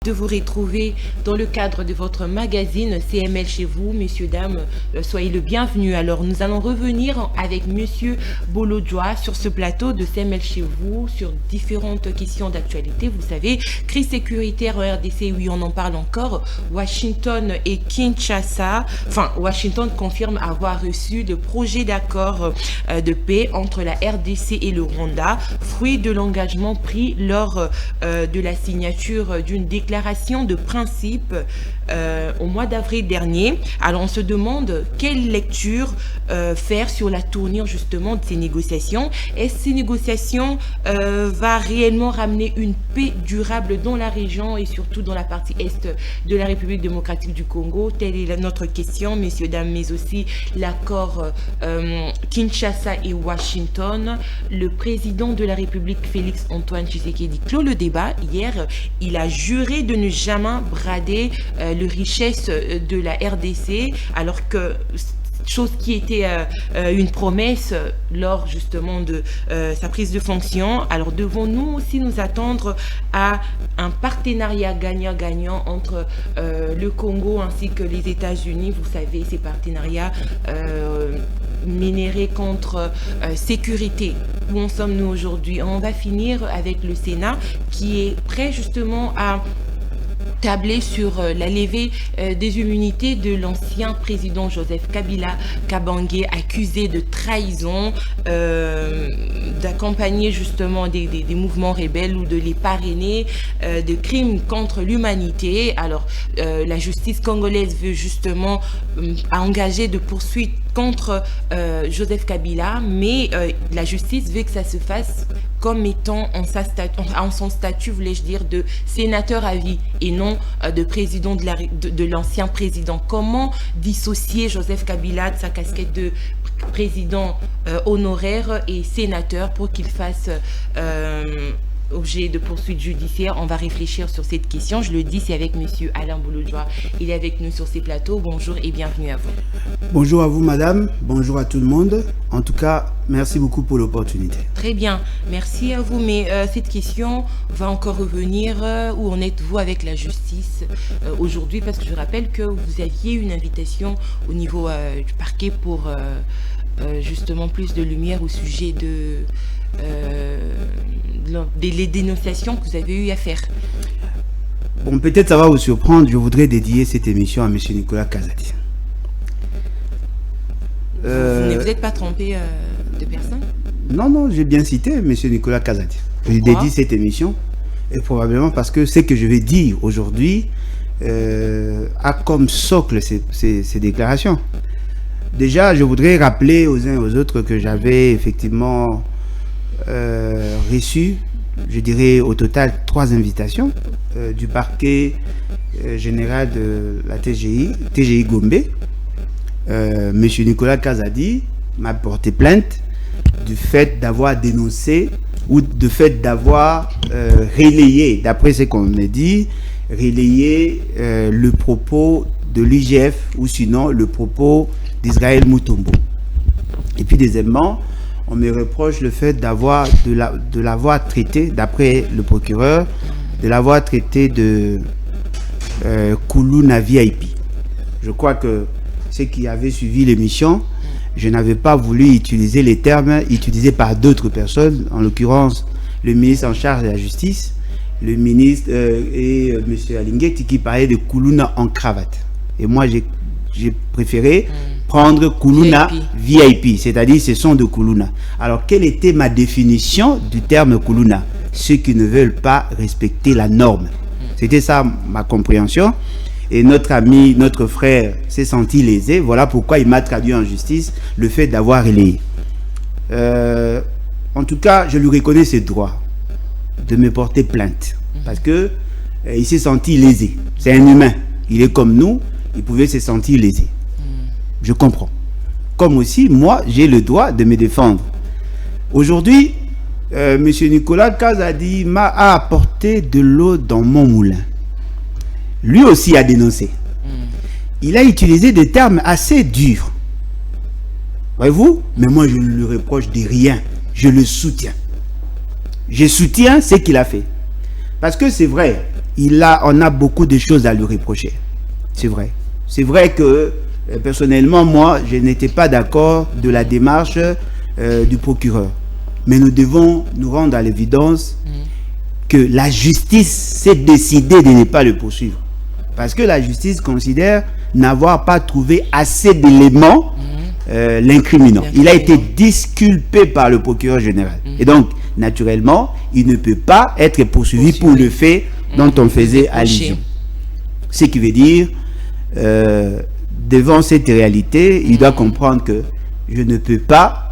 De vous retrouver dans le cadre de votre magazine CML chez vous, messieurs, dames, soyez le bienvenu. Alors nous allons revenir avec monsieur Bolodjoa sur ce plateau de CML chez vous sur différentes questions d'actualité. Vous savez, crise sécuritaire en RDC, oui, on en parle encore. Washington et Kinshasa, Washington confirme avoir reçu le projet d'accord de paix entre la RDC et le Rwanda, fruit de l'engagement pris lors de la signature d'une déclaration de principe au mois d'avril dernier. Alors on se demande quelle lecture faire sur la tournure justement de ces négociations. Est-ce que ces négociations va réellement ramener une paix durable dans la région et surtout dans la partie est de la République démocratique du Congo? Telle est notre question, messieurs, dames, mais aussi l'accord Kinshasa et Washington. Le président de la République, Félix Antoine Tshisekedi, clôt le débat. Hier, il a juré de ne jamais brader les richesses de la RDC, alors que chose qui était une promesse lors justement de sa prise de fonction. Alors devons-nous aussi nous attendre à un partenariat gagnant-gagnant entre le Congo ainsi que les États-Unis? Vous savez, ces partenariats mèneraient contre sécurité. Où en sommes-nous aujourd'hui? On va finir avec le Sénat qui est prêt justement à tabler sur la levée des immunités de l'ancien président Joseph Kabila Kabange, accusé de trahison, d'accompagner justement des mouvements rebelles ou de les parrainer, de crimes contre l'humanité. Alors la justice congolaise veut justement engager de poursuites contre Joseph Kabila, mais la justice veut que ça se fasse comme étant en son statut, voulais-je dire, de sénateur à vie et non de président de l'ancien président. Comment dissocier Joseph Kabila de sa casquette de président honoraire et sénateur pour qu'il fasse objet de poursuites judiciaires? On va réfléchir sur cette question. Je le dis, c'est avec monsieur Alain Bolodjoa. Il est avec nous sur ces plateaux. Bonjour et bienvenue à vous. Bonjour à vous, madame. Bonjour à tout le monde. En tout cas, merci beaucoup pour l'opportunité. Très bien. Merci à vous. Mais cette question va encore revenir. Où en êtes-vous avec la justice aujourd'hui? Parce que je rappelle que vous aviez une invitation au niveau du parquet pour justement plus de lumière au sujet des dénonciations que vous avez eu à faire. Bon, peut-être ça va vous surprendre, je voudrais dédier cette émission à M. Nicolas Kazadi. Vous ne vous êtes pas trompé de personne? Non, j'ai bien cité M. Nicolas Kazadi. Je dédie cette émission, et probablement parce que ce que je vais dire aujourd'hui a comme socle ces déclarations. Déjà, je voudrais rappeler aux uns et aux autres que j'avais effectivement reçu, je dirais au total 3 invitations du parquet général de la TGI Gombe. Monsieur Nicolas Kazadi m'a porté plainte du fait d'avoir dénoncé ou du fait d'avoir relayé, d'après ce qu'on me dit, relayé le propos de l'IGF ou sinon le propos d'Israël Mutombo. Et puis deuxièmement, on me reproche le fait de l'avoir traité, d'après le procureur, de l'avoir traité de Kuluna VIP. Je crois que ceux qui avaient suivi l'émission, je n'avais pas voulu utiliser les termes utilisés par d'autres personnes, en l'occurrence le ministre en charge de la justice, le ministre et M. Alinguet qui parlait de Kuluna en cravate. Et moi, j'ai préféré prendre Kuluna VIP, c'est-à-dire ce sont de Kuluna. Alors, quelle était ma définition du terme Kuluna? Ceux qui ne veulent pas respecter la norme. C'était ça ma compréhension. Et notre ami, notre frère s'est senti lésé. Voilà pourquoi il m'a traduit en justice le fait d'avoir relayé. En tout cas, je lui reconnais ses droits de me porter plainte. Parce que il s'est senti lésé. C'est un humain. Il est comme nous. Il pouvait se sentir lésé. Je comprends. Comme aussi, moi, j'ai le droit de me défendre. Aujourd'hui, M. Nicolas Kazadi m'a apporté de l'eau dans mon moulin. Lui aussi a dénoncé. Il a utilisé des termes assez durs. Voyez-vous? Mais moi, je ne lui reproche de rien. Je le soutiens. Je soutiens ce qu'il a fait. Parce que c'est vrai, on a beaucoup de choses à lui reprocher. C'est vrai. C'est vrai que, personnellement, moi, je n'étais pas d'accord de la démarche du procureur. Mais nous devons nous rendre à l'évidence que la justice s'est décidée de ne pas le poursuivre. Parce que la justice considère n'avoir pas trouvé assez d'éléments l'incriminant. Il a été disculpé par le procureur général. Et donc, naturellement, il ne peut pas être poursuivi pour le fait dont on faisait allusion. Ce qui veut dire, devant cette réalité, il doit comprendre que je ne peux pas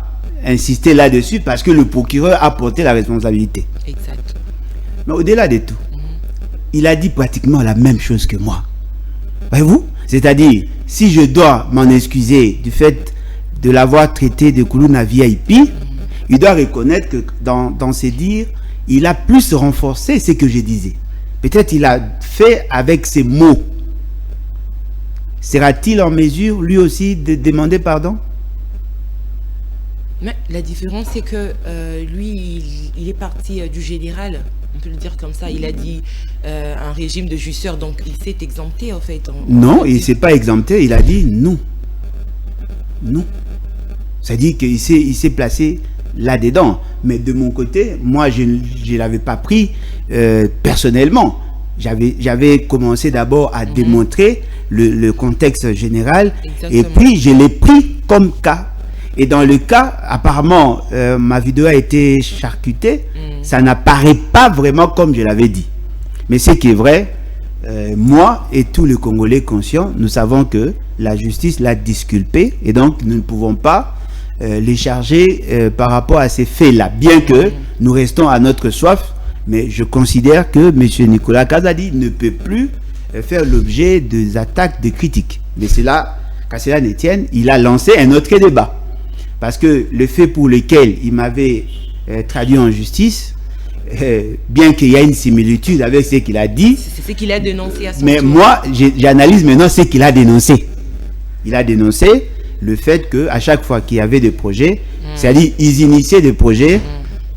insister là-dessus parce que le procureur a porté la responsabilité. Exact. Mais au-delà de tout, il a dit pratiquement la même chose que moi. Voyez-vous? C'est-à-dire, si je dois m'en excuser du fait de l'avoir traité de Koulouna VIP, il doit reconnaître que dans ses dires, il a plus renforcé ce que je disais. Peut-être il a fait avec ses mots. Sera-t-il en mesure, lui aussi, de demander pardon? Mais la différence, c'est que lui, il est parti du général, on peut le dire comme ça. Il a dit un régime de justicière, donc il s'est exempté, en fait. Non, il ne s'est pas exempté, il a dit non. Non. C'est-à-dire qu'il s'est placé là-dedans. Mais de mon côté, moi, je ne l'avais pas pris personnellement. J'avais commencé d'abord à démontrer le contexte général. Exactement. Et puis je l'ai pris comme cas. Et dans le cas, apparemment, ma vidéo a été charcutée. Ça n'apparaît pas vraiment comme je l'avais dit. Mais ce qui est vrai, moi et tous les Congolais conscients, nous savons que la justice l'a disculpé. Et donc, nous ne pouvons pas les charger par rapport à ces faits-là. Bien que nous restons à notre soif, mais je considère que M. Nicolas Kazadi ne peut plus faire l'objet des attaques, des critiques. Mais c'est là, qu'à cela ne tienne, il a lancé un autre débat. Parce que le fait pour lequel il m'avait traduit en justice, bien qu'il y ait une similitude avec ce qu'il a dit, c'est ce qu'il a dénoncé à son mais tour. moi, j'analyse maintenant ce qu'il a dénoncé. Il a dénoncé le fait qu'à chaque fois qu'il y avait des projets, c'est-à-dire ils initiaient des projets,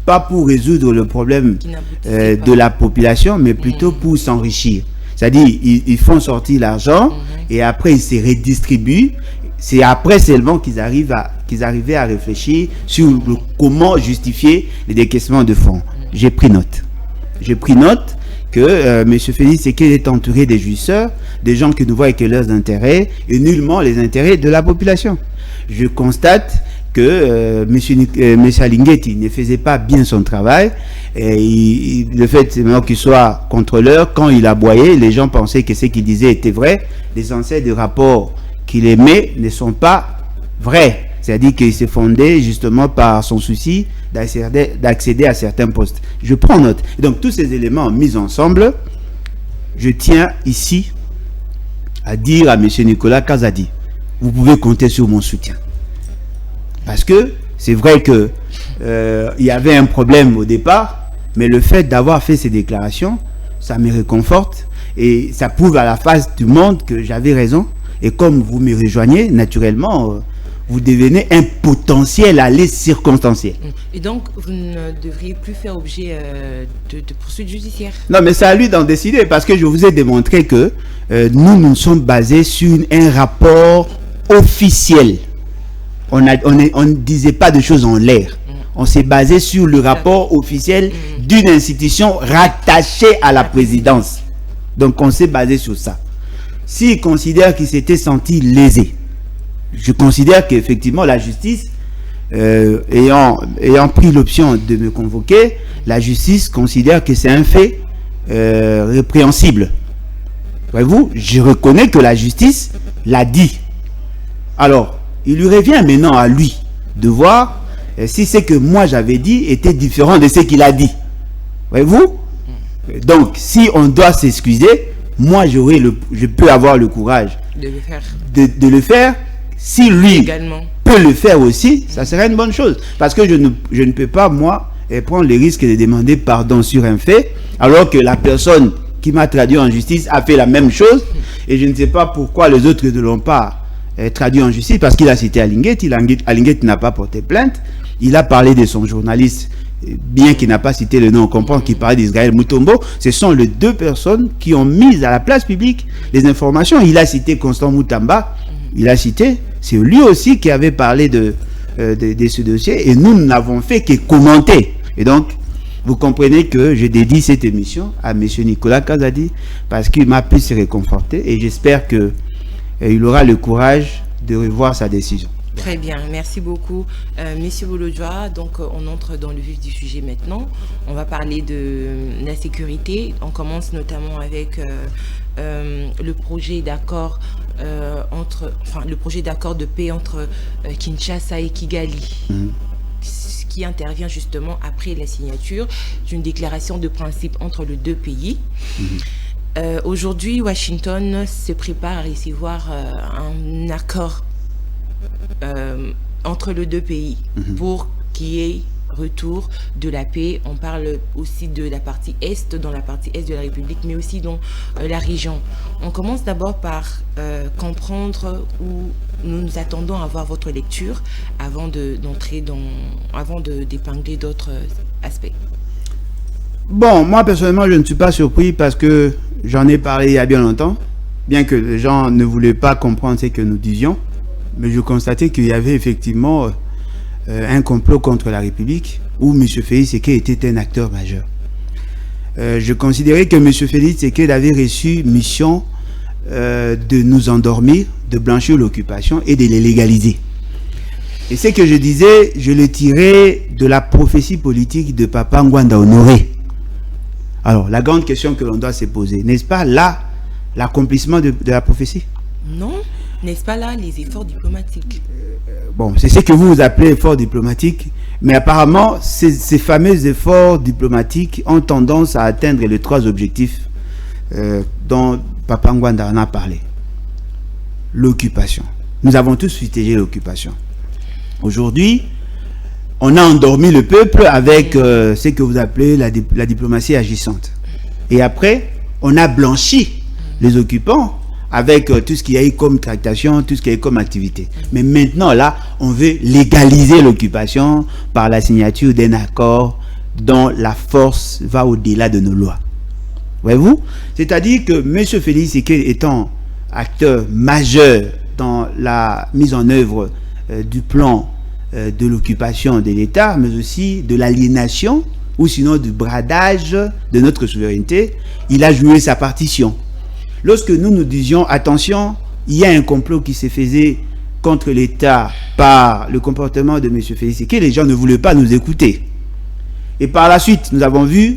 pas pour résoudre le problème de la population, mais plutôt pour s'enrichir. C'est-à-dire ils font sortir l'argent et après ils se redistribuent. C'est après seulement qu'ils arrivaient à réfléchir sur comment justifier les décaissements de fonds. J'ai pris note. J'ai pris note que M. Félix Tshisekedi est entouré des jouisseurs, des gens qui ne voient que leurs intérêts et nullement les intérêts de la population. Je constate que M. Alingeti ne faisait pas bien son travail. Et le fait qu'il soit contrôleur, quand il aboyait, les gens pensaient que ce qu'il disait était vrai. Les anciens de rapports qu'il aimait ne sont pas vrais. C'est-à-dire qu'il s'est fondé justement par son souci d'accéder à certains postes. Je prends note. Et donc tous ces éléments mis ensemble, je tiens ici à dire à M. Nicolas Kazadi, vous pouvez compter sur mon soutien. Parce que c'est vrai que il y avait un problème au départ, mais le fait d'avoir fait ces déclarations, ça me réconforte et ça prouve à la face du monde que j'avais raison. Et comme vous me rejoignez, naturellement, vous devenez un potentiel allié circonstanciel. Et donc, vous ne devriez plus faire objet de poursuites judiciaires? Non, mais c'est à lui d'en décider, parce que je vous ai démontré que nous sommes basés sur un rapport officiel. On ne disait pas de choses en l'air. On s'est basé sur le rapport officiel d'une institution rattachée à la présidence. Donc, on s'est basé sur ça. S'il considère qu'il s'était senti lésé, je considère qu'effectivement la justice, ayant pris l'option de me convoquer, la justice considère que c'est un fait répréhensible. Voyez-vous, je reconnais que la justice l'a dit. Alors, il lui revient maintenant à lui de voir si ce que moi j'avais dit était différent de ce qu'il a dit. Voyez-vous? Donc, si on doit s'excuser, moi, je peux avoir le courage de le faire. Si lui également peut le faire aussi, ça serait une bonne chose. Parce que je ne peux pas, moi, prendre le risque de demander pardon sur un fait, alors que la personne qui m'a traduit en justice a fait la même chose. Et je ne sais pas pourquoi les autres ne l'ont pas traduit en justice, parce qu'il a cité Alingeti. Alingeti n'a pas porté plainte. Il a parlé de son journaliste bien qu'il n'a pas cité le nom, on comprend qu'il parlait d'Israël Mutombo. Ce sont les deux personnes qui ont mis à la place publique les informations. Il a cité Constant Moutamba, il a cité, c'est lui aussi qui avait parlé de ce dossier, et nous n'avons fait que commenter. Et donc, vous comprenez que je dédie cette émission à M. Nicolas Kazadi, parce qu'il m'a pu se réconforter, et j'espère qu'il aura le courage de revoir sa décision. Très bien, merci beaucoup. Monsieur Bolodjoa, donc on entre dans le vif du sujet maintenant. On va parler de la sécurité. On commence notamment avec le projet d'accord le projet d'accord de paix entre Kinshasa et Kigali. Qui intervient justement après la signature d'une déclaration de principe entre les deux pays. Aujourd'hui, Washington se prépare à recevoir un accord entre les deux pays pour qu'il y ait retour de la paix. On parle aussi de la partie est, dans la partie est de la République, mais aussi dans la région. On commence d'abord par comprendre où nous nous attendons à voir votre lecture avant d'épingler d'autres aspects. Bon, moi personnellement, je ne suis pas surpris parce que j'en ai parlé il y a bien longtemps, bien que les gens ne voulaient pas comprendre ce que nous disions, mais je constatais qu'il y avait effectivement un complot contre la République où M. Félix Tshisekedi était un acteur majeur. Je considérais que M. Félix Tshisekedi avait reçu mission de nous endormir, de blanchir l'occupation et de les légaliser. Et ce que je disais, je le tirais de la prophétie politique de Papa Ngwanda Honoré. Alors, la grande question que l'on doit se poser, n'est-ce pas là l'accomplissement de la prophétie? Non, n'est-ce pas là les efforts diplomatiques? Bon, c'est ce que vous appelez efforts diplomatiques, mais apparemment, ces fameux efforts diplomatiques ont tendance à atteindre les trois objectifs dont Papa Ngwanda en a parlé. L'occupation. Nous avons tous fustigé l'occupation. Aujourd'hui, on a endormi le peuple avec ce que vous appelez la diplomatie agissante. Et après, on a blanchi les occupants avec tout ce qu'il y a eu comme tractation, tout ce qu'il y a eu comme activité. Mais maintenant, là, on veut légaliser l'occupation par la signature d'un accord dont la force va au-delà de nos lois. Voyez-vous? C'est-à-dire que M. Félix Tshisekedi étant acteur majeur dans la mise en œuvre du plan de l'occupation de l'État, mais aussi de l'aliénation, ou sinon du bradage de notre souveraineté, il a joué sa partition. Lorsque nous disions, attention, il y a un complot qui se faisait contre l'État par le comportement de M. Félix Tshisekedi, les gens ne voulaient pas nous écouter. Et par la suite, nous avons vu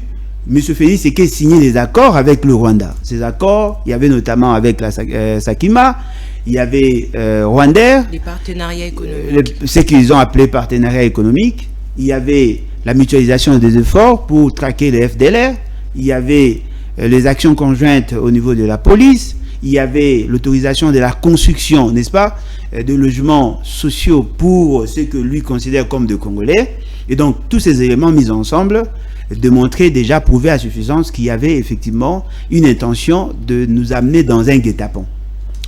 M. Félix Tshisekedi signer des accords avec le Rwanda. Ces accords, il y avait notamment avec la Sakima, il y avait Rwandair, les partenariats économiques, ce qu'ils ont appelé partenariat économique. Il y avait la mutualisation des efforts pour traquer les FDLR. Il y avait les actions conjointes au niveau de la police. Il y avait l'autorisation de la construction, n'est-ce pas, de logements sociaux pour ceux que lui considère comme des Congolais. Et donc, tous ces éléments mis ensemble démontraient déjà, prouver à suffisance qu'il y avait effectivement une intention de nous amener dans un guet-apens.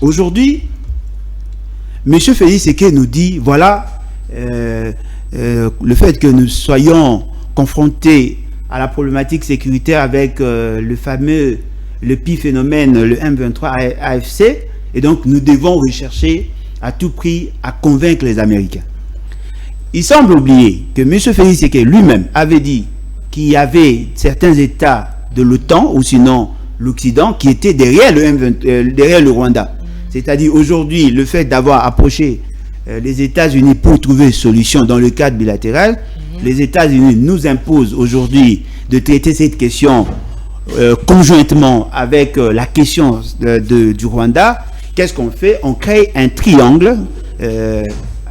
Aujourd'hui, M. Félix Tshisekedi nous dit, voilà, le fait que nous soyons confrontés à la problématique sécuritaire avec le pire phénomène, le M23 AFC, et donc nous devons rechercher à tout prix à convaincre les Américains. Il semble oublier que M. Félix Tshisekedi lui-même avait dit qu'il y avait certains États de l'OTAN, ou sinon l'Occident, qui étaient derrière le Rwanda. C'est-à-dire aujourd'hui, le fait d'avoir approché les États-Unis pour trouver une solution dans le cadre bilatéral, les États-Unis nous imposent aujourd'hui de traiter cette question conjointement avec la question du Rwanda. Qu'est-ce qu'on fait? On crée un triangle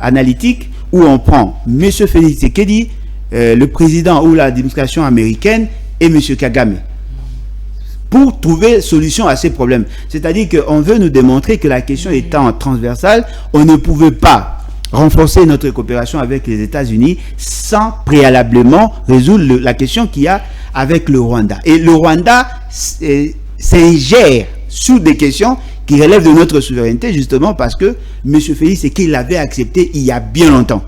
analytique où on prend M. Félix Tshisekedi, le président ou l'administration américaine et M. Kagame pour trouver solution à ces problèmes. C'est-à-dire qu'on veut nous démontrer que la question étant transversale, on ne pouvait pas renforcer notre coopération avec les États-Unis sans préalablement résoudre la question qu'il y a avec le Rwanda. Et le Rwanda s'ingère sous des questions qui relèvent de notre souveraineté, justement parce que M. Félix Tshisekedi l'avait accepté il y a bien longtemps.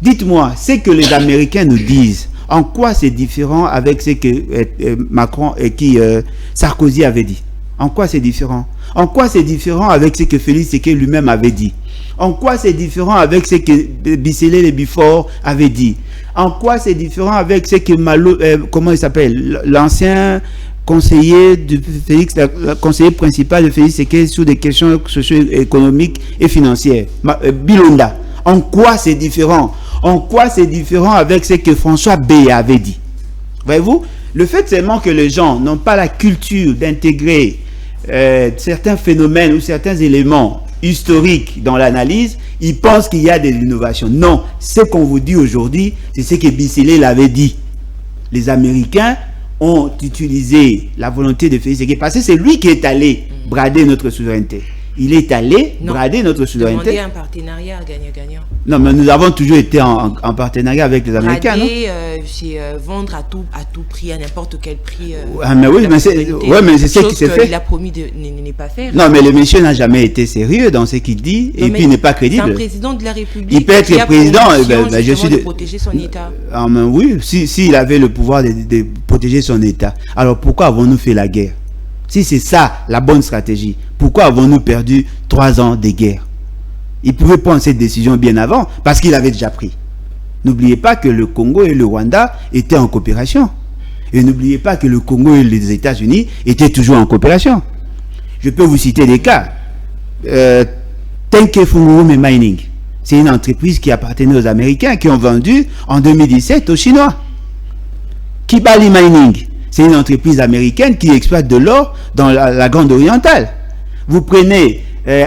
Dites-moi, c'est que les Américains nous disent, En quoi c'est différent avec ce que Macron et Sarkozy avait dit? En quoi c'est différent? En quoi c'est différent avec ce que Félix Tshisekedi lui-même avait dit? En quoi c'est différent avec ce que Bisselé et Bifort avaient dit? En quoi c'est différent avec ce que comment il s'appelle, l'ancien conseiller de Félix, le conseiller principal de Félix Tshisekedi sur des questions socio-économiques et financières, Bilonda? En quoi c'est différent? En quoi c'est différent avec ce que François B avait dit? Voyez-vous, le fait seulement que les gens n'ont pas la culture d'intégrer certains phénomènes ou certains éléments historiques dans l'analyse, ils pensent qu'il y a des innovations. Non, ce qu'on vous dit aujourd'hui, c'est ce que Bisselé l'avait dit. Les Américains ont utilisé la volonté de Félix Tshisekedi parce que c'est lui qui est allé brader notre souveraineté. Il est allé brader notre souveraineté. Demander un partenariat gagnant-gagnant. Non, mais nous avons toujours été en partenariat avec les Américains. Brader, c'est vendre à tout prix, à n'importe quel prix. Mais oui, mais c'est ce qui s'est fait. Il a promis de ne pas faire. Non, mais le monsieur n'a jamais été sérieux dans ce qu'il dit et puis il n'est pas crédible. C'est un président de la République. Il peut être président. Je suis de protéger son État. Oui, s'il avait le pouvoir de protéger son État, alors pourquoi avons-nous fait la guerre? Si c'est ça la bonne stratégie, pourquoi avons-nous perdu 3 ans de guerre? Il pouvait prendre cette décision bien avant, parce qu'il avait déjà pris. N'oubliez pas que le Congo et le Rwanda étaient en coopération. Et n'oubliez pas que le Congo et les États-Unis étaient toujours en coopération. Je peux vous citer des cas. Tenke Fungurume Mining, c'est une entreprise qui appartenait aux Américains, qui ont vendu en 2017 aux Chinois. Kibali Mining, c'est une entreprise américaine qui exploite de l'or dans la Grande Orientale. Vous prenez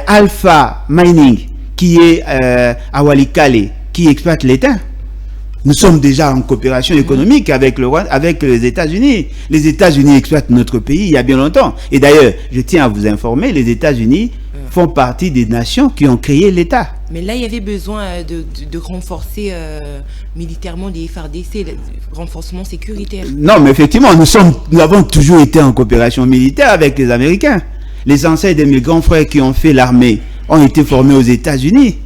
Alpha Mining, qui est à Walikale, qui exploite l'étain. Nous sommes déjà en coopération économique avec les États-Unis. Les États-Unis exploitent notre pays il y a bien longtemps. Et d'ailleurs, je tiens à vous informer, les États-Unis font partie des nations qui ont créé l'État. Mais là, il y avait besoin de renforcer militairement les FARDC, le renforcement sécuritaire. Non, mais effectivement, nous avons toujours été en coopération militaire avec les Américains. Les ancêtres de mes grands frères qui ont fait l'armée ont été formés aux États-Unis.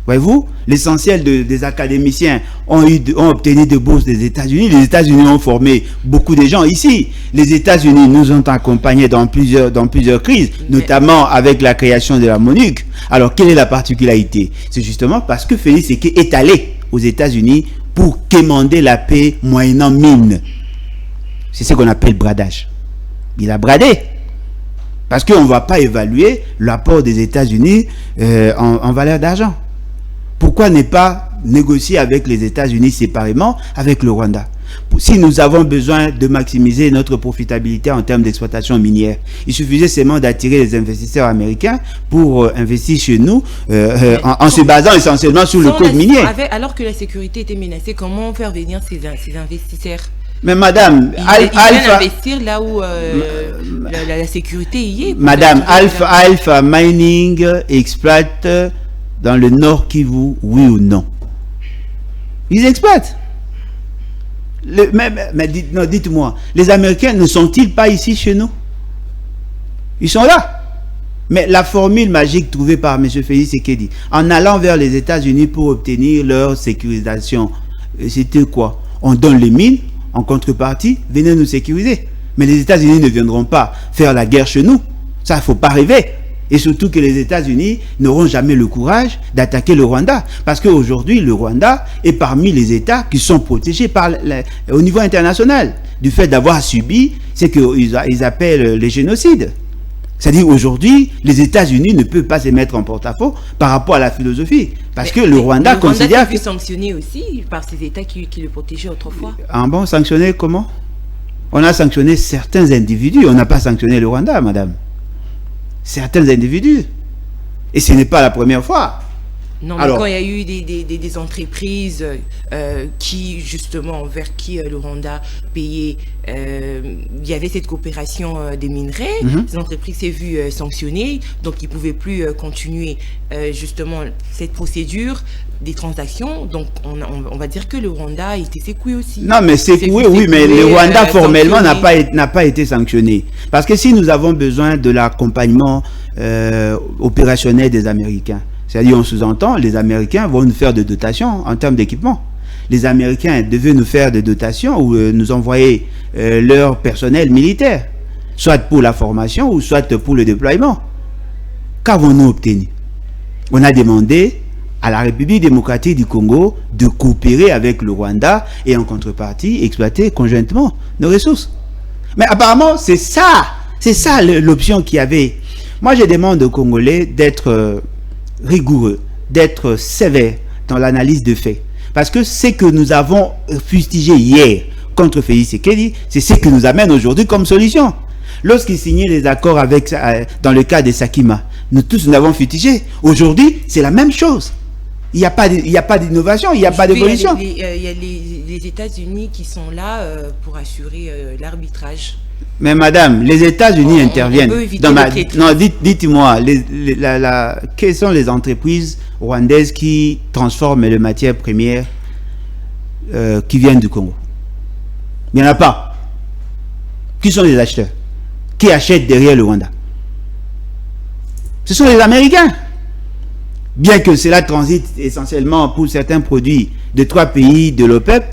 Voyez-vous, l'essentiel des académiciens ont obtenu des bourses des États-Unis. Les États-Unis ont formé beaucoup de gens ici. Les États-Unis nous ont accompagnés dans plusieurs crises, notamment avec la création de la MONUC. Alors, quelle est la particularité? C'est justement parce que Félix Tshisekedi est allé aux États-Unis pour quémander la paix moyennant mine. C'est ce qu'on appelle bradage. Il a bradé. Parce qu'on ne va pas évaluer l'apport des États-Unis en valeur d'argent. Pourquoi ne pas négocier avec les États-Unis séparément avec le Rwanda? Si nous avons besoin de maximiser notre profitabilité en termes d'exploitation minière, il suffisait seulement d'attirer les investisseurs américains pour investir chez nous en se basant essentiellement sur le code minier. Alors que la sécurité était menacée, comment faire venir ces investisseurs? Mais madame, il vient investir là où la sécurité y est. Madame, Alpha Mining exploite dans le Nord Kivu, oui ou non? Ils exploitent. Mais dites-moi, les Américains ne sont-ils pas ici chez nous? Ils sont là. Mais la formule magique trouvée par M. Félix Tshisekedi, en allant vers les États-Unis pour obtenir leur sécurisation, c'était quoi? On donne les mines, en contrepartie, venez nous sécuriser. Mais les États-Unis ne viendront pas faire la guerre chez nous. Ça, il ne faut pas rêver. Et surtout que les États-Unis n'auront jamais le courage d'attaquer le Rwanda. Parce qu'aujourd'hui, le Rwanda est parmi les États qui sont protégés au niveau international. Du fait d'avoir subi ce qu'ils appellent les génocides. C'est-à-dire aujourd'hui, les États-Unis ne peuvent pas se mettre en porte-à-faux par rapport à la philosophie. Parce que le Rwanda considère que... Le Rwanda a été sanctionné aussi par ces États qui le protégeaient autrefois. Ah bon, sanctionné comment? On a sanctionné certains individus. On n'a pas sanctionné le Rwanda, madame. Certains individus. Et ce n'est pas la première fois. Non, mais quand il y a eu des entreprises qui, justement, vers qui le Rwanda payait, il y avait cette coopération des minerais, ces entreprises s'est vues sanctionnées, donc ils ne pouvaient plus continuer justement cette procédure des transactions. Donc on va dire que le Rwanda était secoué aussi. Non, mais secoué, oui, mais le Rwanda formellement n'a pas été sanctionné. Parce que si nous avons besoin de l'accompagnement opérationnel des Américains, c'est-à-dire, on sous-entend, les Américains vont nous faire des dotations en termes d'équipement. les Américains devaient nous faire des dotations ou nous envoyer leur personnel militaire, soit pour la formation ou soit pour le déploiement. Qu'avons-nous obtenu? On a demandé à la République démocratique du Congo de coopérer avec le Rwanda et en contrepartie exploiter conjointement nos ressources. Mais apparemment, c'est ça l'option qu'il y avait. Moi, je demande aux Congolais d'être rigoureux, d'être sévères dans l'analyse de faits. Parce que ce que nous avons fustigé hier contre Félix Tshisekedi, c'est ce que nous amène aujourd'hui comme solution. Lorsqu'il signait les accords avec, dans le cas de Sakima, nous tous nous avons fustigé. Aujourd'hui, c'est la même chose. Il n'y a pas d'innovation, il n'y a pas d'évolution. Il y a les États-Unis qui sont là pour assurer l'arbitrage. Mais madame, les États-Unis interviennent. Non, dites-moi, quelles sont les entreprises rwandaises qui transforment les matières premières qui viennent du Congo? Il n'y en a pas. Qui sont les acheteurs? Qui achètent derrière le Rwanda? Ce sont les Américains. Bien que cela transite essentiellement pour certains produits de 3 pays de l'OPEP,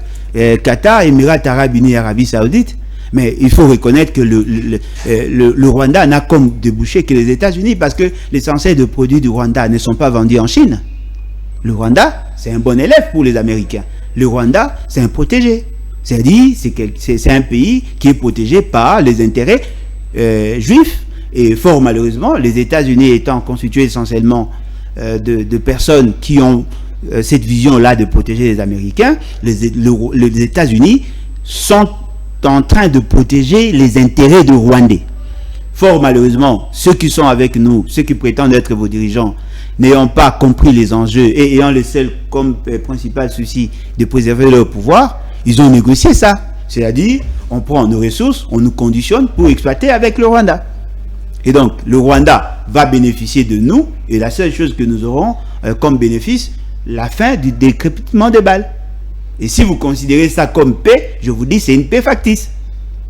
Qatar, Émirats Arabes Unis et Arabie Saoudite, mais il faut reconnaître que le Rwanda n'a comme débouché que les États-Unis, parce que l'essentiel des produits du Rwanda ne sont pas vendus en Chine. Le Rwanda, c'est un bon élève pour les Américains. Le Rwanda, c'est un protégé. C'est-à-dire, c'est un pays qui est protégé par les intérêts juifs. Et fort malheureusement, les États-Unis étant constitués essentiellement de personnes qui ont cette vision-là de protéger les Américains, les États-Unis sont en train de protéger les intérêts de Rwandais. Fort malheureusement, ceux qui sont avec nous, ceux qui prétendent être vos dirigeants, n'ayant pas compris les enjeux et ayant le seul comme principal souci de préserver leur pouvoir, ils ont négocié ça. C'est-à-dire, on prend nos ressources, on nous conditionne pour exploiter avec le Rwanda. Et donc, le Rwanda va bénéficier de nous, et la seule chose que nous aurons comme bénéfice, la fin du décrépitement des balles. Et si vous considérez ça comme paix, je vous dis, c'est une paix factice.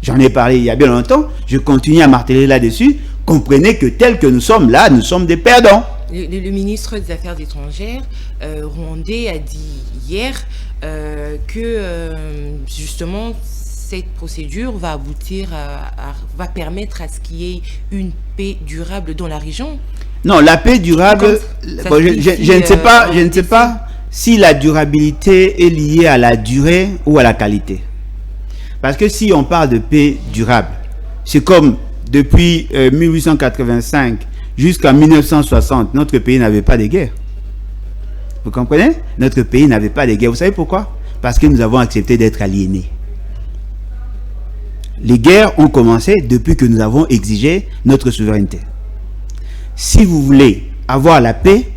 J'en ai parlé il y a bien longtemps, je continue à marteler là-dessus. Comprenez que tel que nous sommes là, nous sommes des perdants. Le ministre des Affaires étrangères rwandais a dit hier que justement cette procédure va aboutir va permettre à ce qu'il y ait une paix durable dans la région. Non, la paix durable, bon, je ne sais pas si la durabilité est liée à la durée ou à la qualité. Parce que si on parle de paix durable, c'est comme depuis 1885 jusqu'en 1960, notre pays n'avait pas de guerre. Vous comprenez? Notre pays n'avait pas de guerre. Vous savez pourquoi? Parce que nous avons accepté d'être aliénés. Les guerres ont commencé depuis que nous avons exigé notre souveraineté. Si vous voulez avoir la paix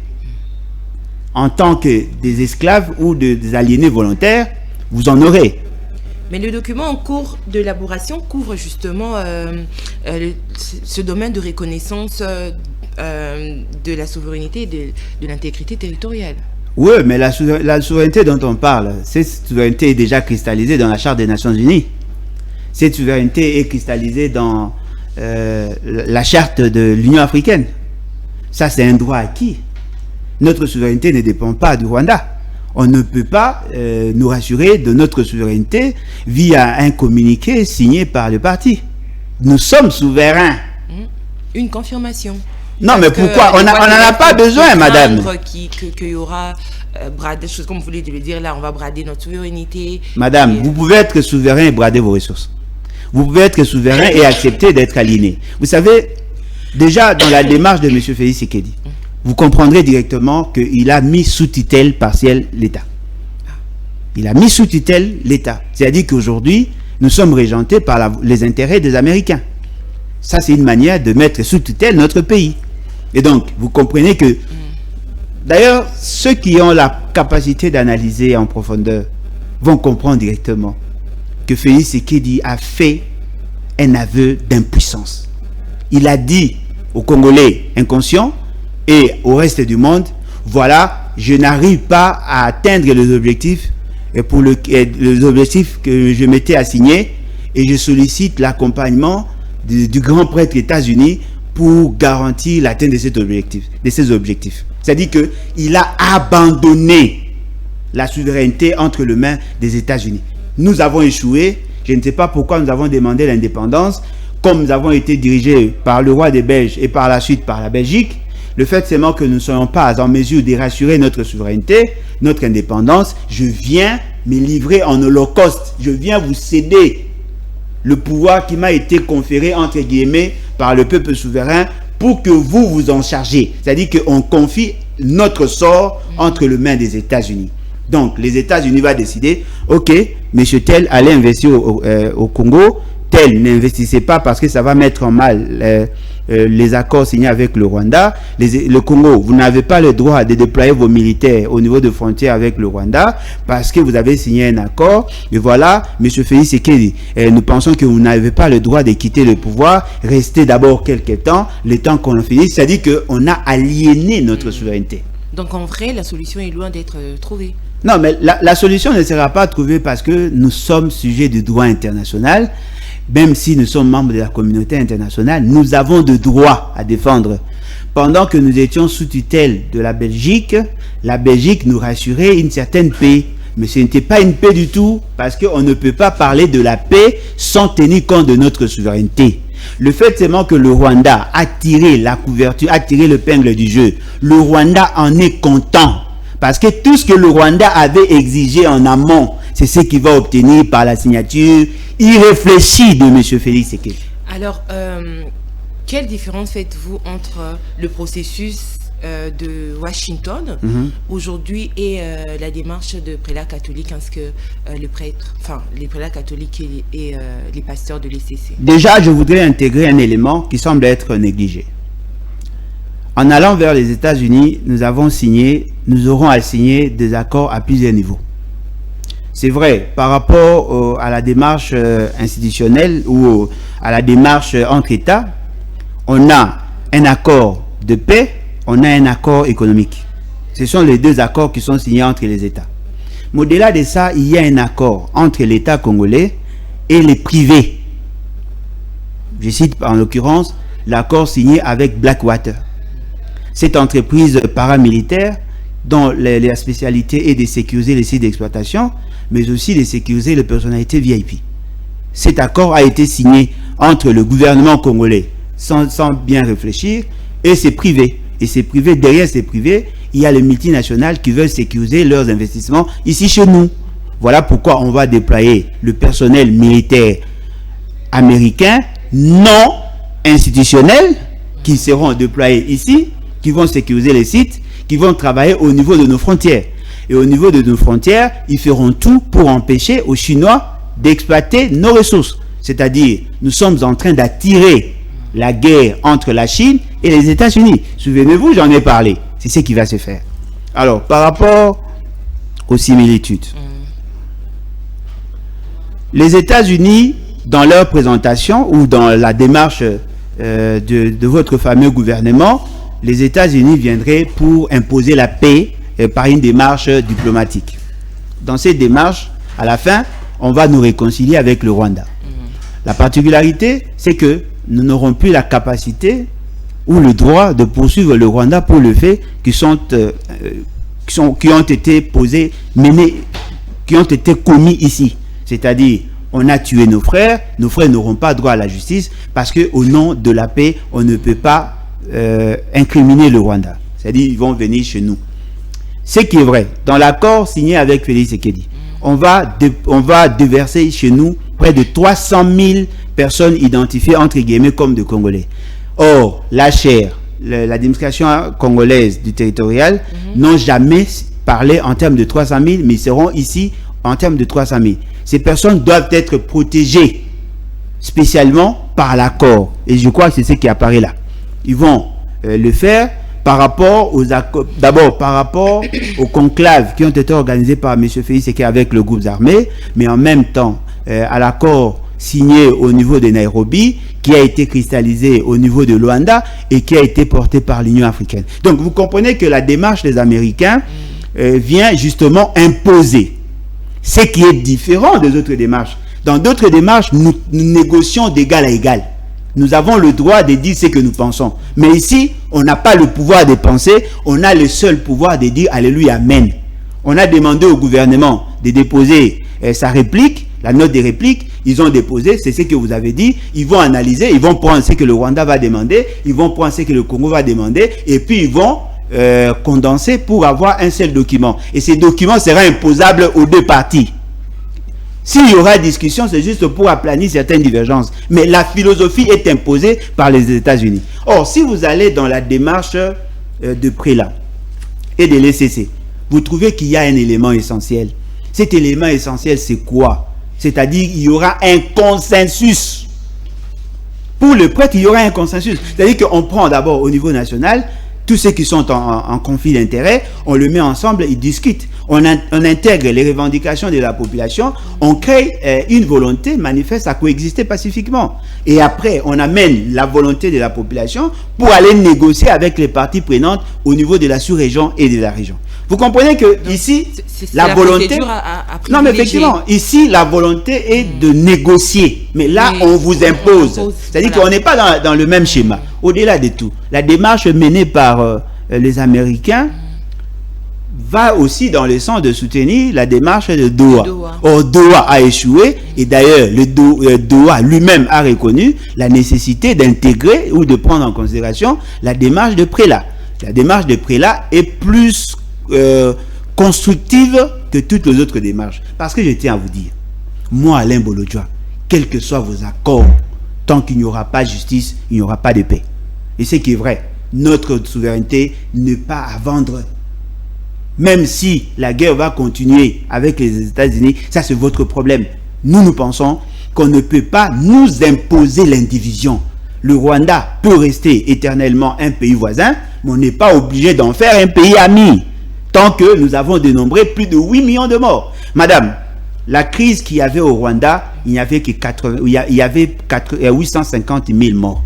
en tant que des esclaves ou des aliénés volontaires, vous en aurez. Mais le document en cours d'élaboration couvre justement ce domaine de reconnaissance de la souveraineté et de l'intégrité territoriale. Oui, mais la souveraineté dont on parle, cette souveraineté est déjà cristallisée dans la Charte des Nations Unies. Cette souveraineté est cristallisée dans la Charte de l'Union africaine. Ça, c'est un droit acquis. Notre souveraineté ne dépend pas du Rwanda. On ne peut pas nous rassurer de notre souveraineté via un communiqué signé par le parti. Nous sommes souverains. Une confirmation. Non, mais pourquoi? On n'en a pas besoin, madame. Qu'il y aura des choses comme vous voulez le dire là, on va brader notre souveraineté. Madame, vous pouvez être souverain et brader vos ressources. Vous pouvez être souverain et accepter d'être aliéné. Vous savez, déjà dans la démarche de M. Félix Tshisekedi, vous comprendrez directement qu'il a mis sous tutelle partielle l'État. Il a mis sous tutelle l'État. C'est-à-dire qu'aujourd'hui, nous sommes régentés par les intérêts des Américains. Ça, c'est une manière de mettre sous tutelle notre pays. Et donc, vous comprenez que... D'ailleurs, ceux qui ont la capacité d'analyser en profondeur vont comprendre directement que Félix Tshisekedi a fait un aveu d'impuissance. Il a dit aux Congolais inconscients et au reste du monde, voilà, je n'arrive pas à atteindre les objectifs les objectifs que je m'étais assigné et je sollicite l'accompagnement du grand prêtre des États-Unis pour garantir l'atteinte de ces objectifs. C'est-à-dire qu'il a abandonné la souveraineté entre les mains des États-Unis. Nous avons échoué. Je ne sais pas pourquoi nous avons demandé l'indépendance. Comme nous avons été dirigés par le roi des Belges et par la suite par la Belgique, le fait seulement que nous ne soyons pas en mesure de rassurer notre souveraineté, notre indépendance, je viens me livrer en holocauste. Je viens vous céder le pouvoir qui m'a été conféré, entre guillemets, par le peuple souverain pour que vous vous en chargez. C'est-à-dire qu'on confie notre sort entre les mains des États-Unis. Donc, les États-Unis vont décider, ok, monsieur tel allait investir au Congo, tel n'investissait pas parce que ça va mettre en mal les accords signés avec le Rwanda. Le Congo, vous n'avez pas le droit de déployer vos militaires au niveau de frontières avec le Rwanda parce que vous avez signé un accord. Et voilà, M. Félix Tshisekedi, nous pensons que vous n'avez pas le droit de quitter le pouvoir. Restez d'abord quelques temps, le temps qu'on finisse. C'est-à-dire qu'on a aliéné notre souveraineté. Donc en vrai, la solution est loin d'être trouvée. Non, mais la solution ne sera pas trouvée parce que nous sommes sujets du droit international. Même si nous sommes membres de la communauté internationale, nous avons de droits à défendre. Pendant que nous étions sous tutelle de la Belgique nous rassurait une certaine paix. Mais ce n'était pas une paix du tout, parce qu'on ne peut pas parler de la paix sans tenir compte de notre souveraineté. Le fait seulement que le Rwanda a tiré la couverture, a tiré l'épingle du jeu, le Rwanda en est content. Parce que tout ce que le Rwanda avait exigé en amont, c'est ce qu'il va obtenir par la signature irréfléchie de M. Félix Tshisekedi. Alors, quelle différence faites-vous entre le processus de Washington aujourd'hui et la démarche de prélats catholiques ainsi que les prélats catholiques et les pasteurs de l'ECC? Déjà, je voudrais intégrer un élément qui semble être négligé. En allant vers les États-Unis, nous aurons à signer des accords à plusieurs niveaux. C'est vrai, par rapport à la démarche institutionnelle ou à la démarche entre États, on a un accord de paix, on a un accord économique. Ce sont les deux accords qui sont signés entre les États. Mais au-delà de ça, il y a un accord entre l'État congolais et les privés. Je cite en l'occurrence l'accord signé avec Blackwater. Cette entreprise paramilitaire dont la spécialité est de sécuriser les sites d'exploitation, mais aussi de sécuriser les personnalités VIP. Cet accord a été signé entre le gouvernement congolais sans bien réfléchir et ses privés. Et ces privés, derrière ces privés, il y a les multinationales qui veulent sécuriser leurs investissements ici chez nous. Voilà pourquoi on va déployer le personnel militaire américain non institutionnel qui seront déployés ici, qui vont sécuriser les sites, qui vont travailler au niveau de nos frontières. Et au niveau de nos frontières, ils feront tout pour empêcher aux Chinois d'exploiter nos ressources. C'est-à-dire, nous sommes en train d'attirer la guerre entre la Chine et les États-Unis. Souvenez-vous, j'en ai parlé. C'est ce qui va se faire. Alors, par rapport aux similitudes, les États-Unis, dans leur présentation ou dans la démarche de votre fameux gouvernement, les États-Unis viendraient pour imposer la paix par une démarche diplomatique. Dans cette démarche, à la fin, on va nous réconcilier avec le Rwanda. La particularité, c'est que nous n'aurons plus la capacité ou le droit de poursuivre le Rwanda pour le fait qui ont été posés, qui ont été commis ici. C'est-à-dire, on a tué nos frères n'auront pas droit à la justice parce qu'au nom de la paix, on ne peut pas incriminer le Rwanda. C'est-à-dire, ils vont venir chez nous. Ce qui est vrai, dans l'accord signé avec Félix Tshisekedi, on va déverser chez nous près de 300 000 personnes identifiées entre guillemets comme des Congolais. Or, l'administration congolaise du territorial n'ont jamais parlé en termes de 300 000, mais ils seront ici en termes de 300 000. Ces personnes doivent être protégées spécialement par l'accord. Et je crois que c'est ce qui apparaît là. Ils vont le faire par rapport aux accords, d'abord par rapport aux conclaves qui ont été organisés par M. Félix Tshisekedi avec le groupe armé, mais en même temps à l'accord signé au niveau de Nairobi, qui a été cristallisé au niveau de Luanda et qui a été porté par l'Union africaine. Donc vous comprenez que la démarche des Américains vient justement imposer ce qui est différent des autres démarches. Dans d'autres démarches, nous négocions d'égal à égal. Nous avons le droit de dire ce que nous pensons. Mais ici, on n'a pas le pouvoir de penser, on a le seul pouvoir de dire Alléluia, Amen. On a demandé au gouvernement de déposer sa réplique, la note de réplique. Ils ont déposé, c'est ce que vous avez dit. Ils vont analyser, ils vont prendre ce que le Rwanda va demander, ils vont prendre ce que le Congo va demander, et puis ils vont condenser pour avoir un seul document. Et ce document sera imposable aux deux parties. S'il y aura discussion, c'est juste pour aplanir certaines divergences. Mais la philosophie est imposée par les États-Unis. Or, si vous allez dans la démarche de Préla et de l'ECC, vous trouvez qu'il y a un élément essentiel. Cet élément essentiel, c'est quoi? C'est-à-dire qu'il y aura un consensus. Pour le prêtre, il y aura un consensus. C'est-à-dire qu'on prend d'abord au niveau national tous ceux qui sont en conflit d'intérêts, on le met ensemble, ils discutent. On intègre les revendications de la population, on crée une volonté manifeste à coexister pacifiquement. Et après, on amène la volonté de la population pour aller négocier avec les parties prenantes au niveau de la sous-région et de la région. Vous comprenez que donc, ici, la volonté... non, mais effectivement, ici, la volonté est de négocier. Mais là, on vous impose. C'est-à-dire qu'on n'est pas dans le même schéma. Au-delà de tout, la démarche menée par les Américains va aussi dans le sens de soutenir la démarche de Doha. Or, Doha a échoué, et d'ailleurs, Doha lui-même a reconnu la nécessité d'intégrer ou de prendre en considération la démarche de Préla. La démarche de Préla est plus constructive que toutes les autres démarches. Parce que je tiens à vous dire, moi, Alain Bolodjoa, quels que soient vos accords, tant qu'il n'y aura pas de justice, il n'y aura pas de paix. Et ce qui est vrai, notre souveraineté n'est pas à vendre. Même si la guerre va continuer avec les États-Unis, ça c'est votre problème. Nous pensons qu'on ne peut pas nous imposer l'indivision. Le Rwanda peut rester éternellement un pays voisin, mais on n'est pas obligé d'en faire un pays ami. Tant que nous avons dénombré plus de 8 millions de morts. Madame, la crise qu'il y avait au Rwanda, il y avait 850 000 morts.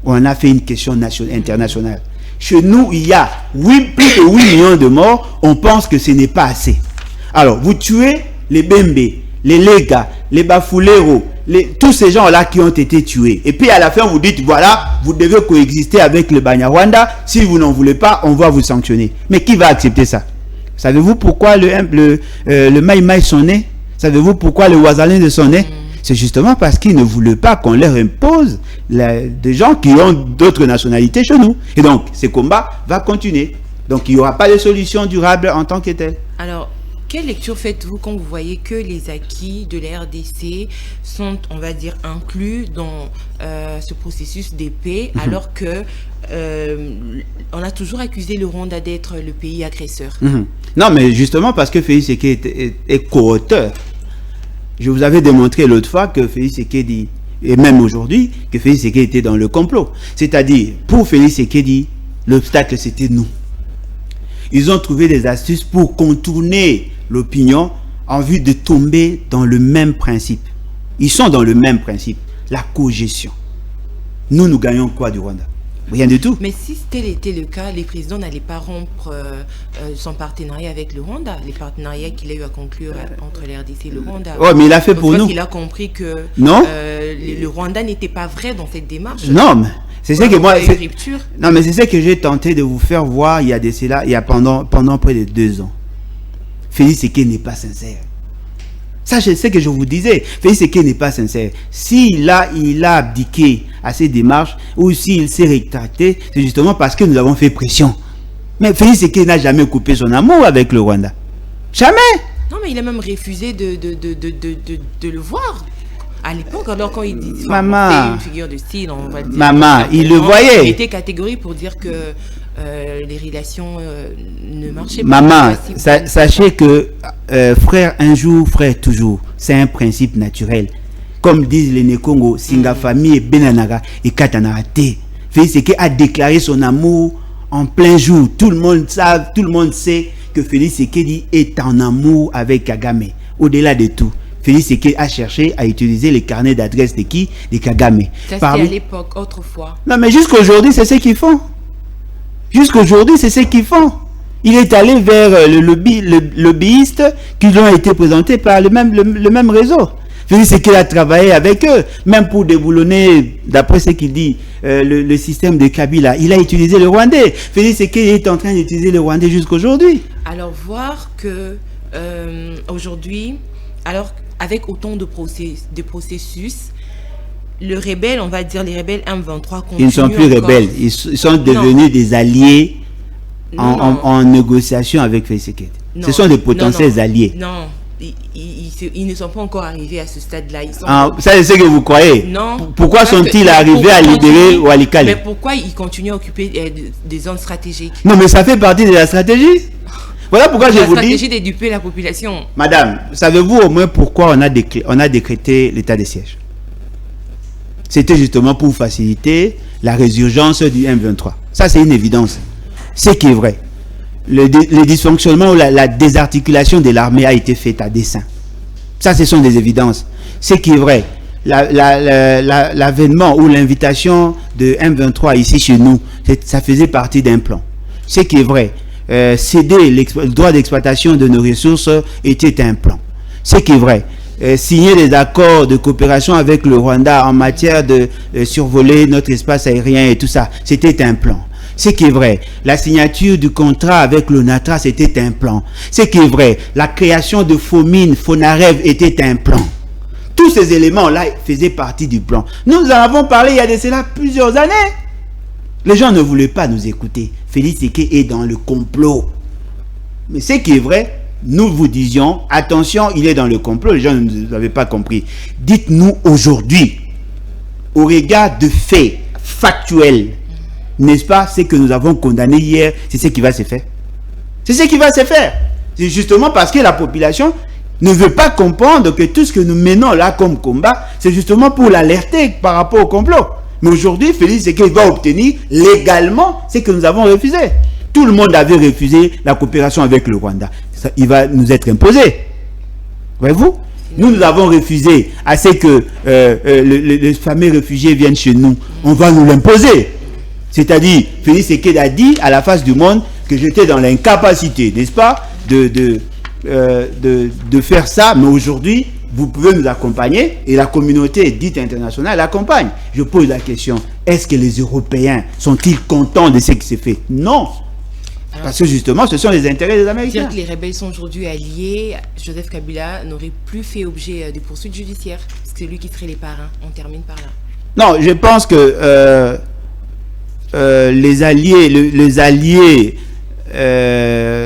On a fait une question internationale. Chez nous, il y a plus de 8 millions de morts. On pense que ce n'est pas assez. Alors, vous tuez les Bembe, les Lega, les Bafulero, tous ces gens-là qui ont été tués. Et puis à la fin, vous dites, voilà, vous devez coexister avec le Banyarwanda. Si vous n'en voulez pas, on va vous sanctionner. Mais qui va accepter ça? Savez-vous pourquoi le Maï-Maï sont nés? Savez-vous pourquoi le Ouazalin sont nés? C'est justement parce qu'ils ne voulaient pas qu'on leur impose des gens qui ont d'autres nationalités chez nous. Et donc, ce combat va continuer. Donc, il n'y aura pas de solution durable en tant que telle. Alors, quelle lecture faites-vous quand vous voyez que les acquis de la RDC sont, on va dire, inclus dans ce processus de paix, alors que on a toujours accusé le Rwanda d'être le pays agresseur? Non, mais justement parce que Félix Tshisekedi est co-auteur. Je vous avais démontré l'autre fois que Félix Tshisekedi, et même aujourd'hui, que Félix Tshisekedi était dans le complot. C'est-à-dire, pour Félix Tshisekedi, l'obstacle c'était nous. Ils ont trouvé des astuces pour contourner l'opinion en vue de tomber dans le même principe. Ils sont dans le même principe, la cogestion. Nous gagnons quoi du Rwanda? Rien du tout. Mais si tel était le cas, les présidents n'allaient pas rompre son partenariat avec le Rwanda, les partenariats qu'il a eu à conclure entre la RDC et le Rwanda. Oh, mais il a fait pour nous. Il a compris que le Rwanda n'était pas vrai dans cette démarche. Non, mais c'est ce que moi. Non, mais c'est ce que j'ai tenté de vous faire voir il y a pendant près de 2 ans. Félix Tshisekedi n'est pas sincère. Ça, c'est ce que je vous disais. Félix Tshisekedi n'est pas sincère. S'il a abdiqué à ces démarches, ou s'il s'est rétracté, c'est justement parce que nous avons fait pression. Mais Félix Tshisekedi n'a jamais coupé son amour avec le Rwanda. Jamais. Non, mais il a même refusé de le voir. À l'époque, alors quand il dit maman, une figure de style, on va dire. Maman, il le voyait. Il était catégorique pour dire que les relations ne marchaient pas. Maman, sachez que frère un jour, frère toujours. C'est un principe naturel. Comme disent les Nekongo, Singa famille, Benanaga et Katanarate. Félix Tshisekedi a déclaré son amour en plein jour. Tout le monde sait que Félix Tshisekedi est en amour avec Kagame. Au-delà de tout, Félix Tshisekedi a cherché à utiliser les carnets d'adresse de qui? De Kagame. Ça c'était à l'époque, autrefois. Non, mais jusqu'aujourd'hui, c'est ce qu'ils font. Jusqu'aujourd'hui, c'est ce qu'ils font. Il est allé vers le lobbyiste qui lui ont été présentés par le même réseau. Félix Tshisekedi a travaillé avec eux, même pour déboulonner, d'après ce qu'il dit, le système de Kabila. Il a utilisé le Rwandais. Félix Tshisekedi est en train d'utiliser le Rwandais jusqu'aujourd'hui. Alors, voir que aujourd'hui, alors avec autant de processus, le rebelle, on va dire les rebelles M23 ils ne sont plus rebelles, ils sont devenus des alliés en négociation avec Félix Tshisekedi. Ce sont des potentiels alliés. Non, ils ne sont pas encore arrivés à ce stade-là. Ça, c'est ce que vous croyez? Non. Pourquoi sont-ils arrivés à libérer Walikale? Mais pourquoi ils continuent à occuper des zones stratégiques? Non, mais ça fait partie de la stratégie. Voilà pourquoi je vous dis... La stratégie d'éduper la population. Madame, savez-vous au moins pourquoi on a décrété l'état de siège? C'était justement pour faciliter la résurgence du M23. Ça, c'est une évidence. Ce qui est vrai. Le dysfonctionnement ou la désarticulation de l'armée a été fait à dessein. Ça, ce sont des évidences. Ce qui est vrai. L'avènement ou l'invitation de M23 ici chez nous, ça faisait partie d'un plan. Ce qui est vrai. Céder le droit d'exploitation de nos ressources était un plan. Ce qui est vrai. Signer des accords de coopération avec le Rwanda en matière de survoler notre espace aérien et tout ça, c'était un plan. Ce qui est vrai, la signature du contrat avec l'ONATRA, c'était un plan. Ce qui est vrai, la création de FOMIN, FONAREV était un plan. Tous ces éléments-là faisaient partie du plan. Nous en avons parlé il y a de cela plusieurs années. Les gens ne voulaient pas nous écouter. Félix Tshisekedi est dans le complot. Mais ce qui est vrai, nous vous disions, attention, il est dans le complot. Les gens ne l'avaient pas compris. Dites-nous aujourd'hui, au regard de faits factuels, n'est-ce pas, ce que nous avons condamné hier, c'est ce qui va se faire. C'est ce qui va se faire. C'est justement parce que la population ne veut pas comprendre que tout ce que nous menons là comme combat, c'est justement pour l'alerter par rapport au complot. Mais aujourd'hui, Félix Tshisekedi va obtenir légalement ce que nous avons refusé. Tout le monde avait refusé la coopération avec le Rwanda. Ça, il va nous être imposé. Voyez-vous? Nous avons refusé à ce que les fameux réfugiés viennent chez nous. On va nous l'imposer. C'est-à-dire, Félix Tshisekedi a dit à la face du monde que j'étais dans l'incapacité, n'est-ce pas, de faire ça. Mais aujourd'hui, vous pouvez nous accompagner et la communauté dite internationale l'accompagne. Je pose la question, est-ce que les Européens sont-ils contents de ce qui s'est fait? Non. Parce que justement, ce sont les intérêts des Américains. Dire que les rebelles sont aujourd'hui alliés, Joseph Kabila n'aurait plus fait objet de poursuites judiciaires. C'est lui qui serait les parrains. On termine par là. Non, je pense que les alliés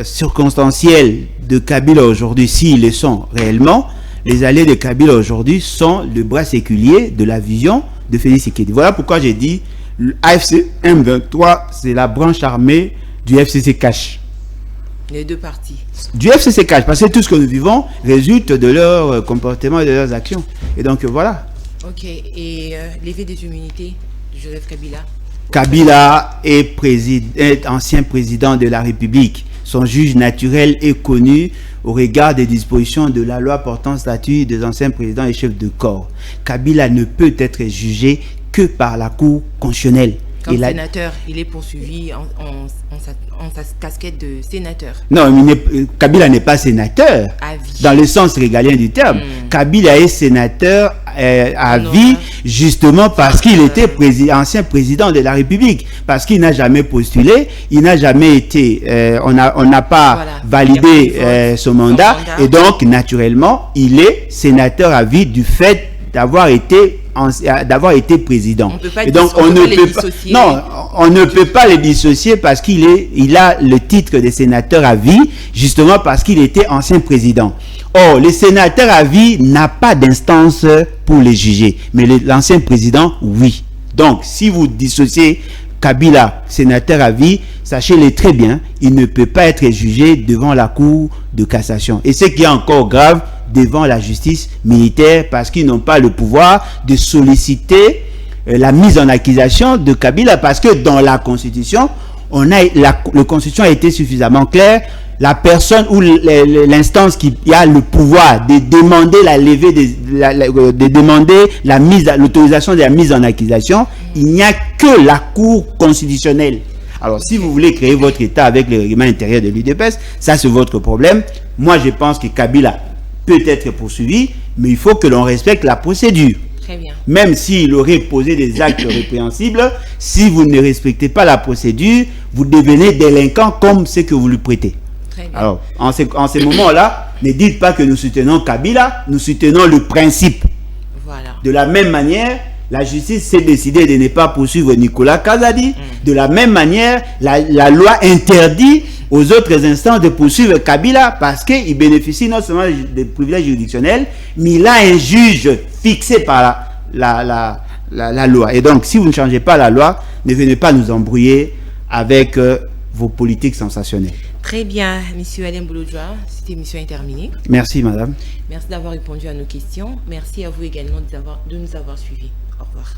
circonstanciels de Kabila aujourd'hui, s'ils le sont réellement, les alliés de Kabila aujourd'hui sont le bras séculier de la vision de Félix Tshisekedi. Voilà pourquoi j'ai dit l'AFC M23, c'est la branche armée du FCC Cash. Les deux parties. Du FCC Cash, parce que tout ce que nous vivons résulte de leur comportement et de leurs actions. Et donc voilà. Ok, et l'effet des immunités de Joseph Kabila? Kabila est ancien président de la République. Son juge naturel est connu au regard des dispositions de la loi portant statut des anciens présidents et chefs de corps. Kabila ne peut être jugé que par la Cour constitutionnelle. Comme sénateur, il est poursuivi en sa casquette de sénateur. Non, Kabila n'est pas sénateur dans le sens régalien du terme. Kabila est sénateur à vie justement parce qu'il était ancien président de la République, parce qu'il n'a jamais postulé, il n'a jamais été, on n'a pas validé son mandat, et donc naturellement il est sénateur à vie du fait d'avoir été président. Et donc on ne peut pas les dissocier parce il a le titre de sénateur à vie justement parce qu'il était ancien président. Or, le sénateur à vie n'a pas d'instance pour les juger, mais l'ancien président, oui. Donc, si vous dissociez Kabila, sénateur à vie, sachez-le très bien, il ne peut pas être jugé devant la Cour de cassation. Et ce qui est encore grave, devant la justice militaire, parce qu'ils n'ont pas le pouvoir de solliciter la mise en accusation de Kabila, parce que dans la Constitution, le Constitution a été suffisamment clair. La personne ou l'instance qui a le pouvoir de demander la levée de demander l'autorisation de la mise en accusation, il n'y a que la Cour constitutionnelle. Alors, si vous voulez créer votre État avec le règlement intérieur de l'UDPS, ça c'est votre problème. Moi, je pense que Kabila peut être poursuivi, mais il faut que l'on respecte la procédure. Très bien. Même s'il aurait posé des actes répréhensibles, si vous ne respectez pas la procédure, vous devenez délinquant comme ce que vous lui prêtez. Très bien. Alors, en ces moments-là, ne dites pas que nous soutenons Kabila, nous soutenons le principe. Voilà. De la même manière, la justice s'est décidée de ne pas poursuivre Nicolas Kazadi. De la même manière, la loi interdit aux autres instances de poursuivre Kabila parce qu'il bénéficie non seulement des privilèges juridictionnels, mais il a un juge fixé par la loi. Et donc, si vous ne changez pas la loi, ne venez pas nous embrouiller avec vos politiques sensationnelles. Très bien, Monsieur Alain Boulodjoa, cette émission est terminée. Merci, madame. Merci d'avoir répondu à nos questions. Merci à vous également de nous avoir suivis. Au revoir.